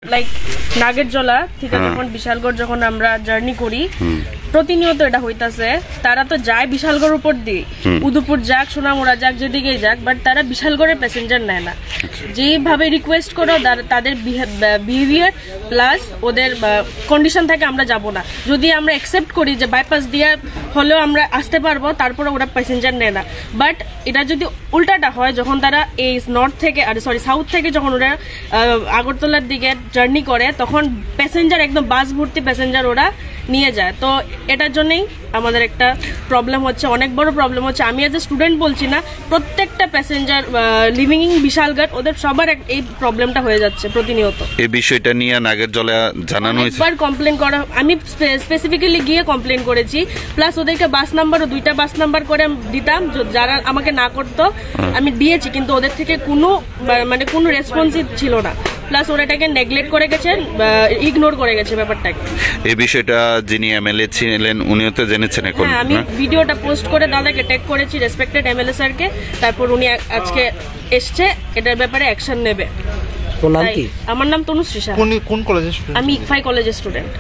Like Nagerjala থেকে যখন বিশালগড় যখন আমরা জার্নি করি প্রতিনিয়ত এটা হইতাছে। তারা তো যায় বিশালগড় উপর দিয়ে, উদয়পুর যাক সোনামুড়া যাক যেদিকেই যাক, বাট তারা বিশালগড়ের প্যাসেঞ্জার নেয় না। যেভাবে রিকোয়েস্ট করো তাদের বিহেভিয়ার প্লাস ওদের কন্ডিশন থেকে আমরা যাব না। যদি আমরা অ্যাকসেপ্ট করি যে বাইপাস দিয়ে হলেও আমরা আসতে পারবো, তারপরে ওরা প্যাসেঞ্জার নেয় না। বাট এটা যদি উল্টাটা হয়, যখন তারা এই নর্থ থেকে সাউথ থেকে যখন ওরা আগরতলার দিকে জার্নি করে, তখন প্যাসেঞ্জার একদম বাস ভর্তি প্যাসেঞ্জার ওরা নিয়ে যায়। তো এটার জন্যই আমাদের একটা প্রবলেম হচ্ছে, অনেক বড় প্রবলেম হচ্ছে। আমি এজ এ স্টুডেন্ট বলছি না, প্রত্যেকটা প্যাসেঞ্জার লিভিং ইন বিশালগড় ওদের সবার এই প্রবলেমটা হয়ে যাচ্ছে প্রতিনিয়ত। এই বিষয়টা নিয়ে নাগেরজলা জানানো হয়েছে, একবার কমপ্লেন করা, আমি স্পেসিফিক্যালি গিয়ে কমপ্লেন করেছি। প্লাস ওদেরকে বাস নাম্বারও 2টা বাস নাম্বার করে দিতাম, যারা আমাকে না করতো আমি দিয়েছি, কিন্তু ওদের থেকে কোনো রেসপন্সিভ ছিল না। প্লাস ওরা এটাকে নেগলেক্ট করে গেছেন, ইগনোর করে গেছে ব্যাপারটাকে। এই বিষয়টা যিনি এমএলএ ছিলেন উনিও তো জেনেছেন এখন। হ্যাঁ, আমি ভিডিওটা পোস্ট করে দাদাকে ট্যাগ করেছি, রেসপেক্টেড এমএলএ স্যারকে। তারপর উনি আজকে এসছে, এটার ব্যাপারে অ্যাকশন নেবে। তোর নাম কি? আমার নাম তনুশ্রী। কোন কলেজের স্টুডেন্ট? আমি ইকফাই কলেজের স্টুডেন্ট।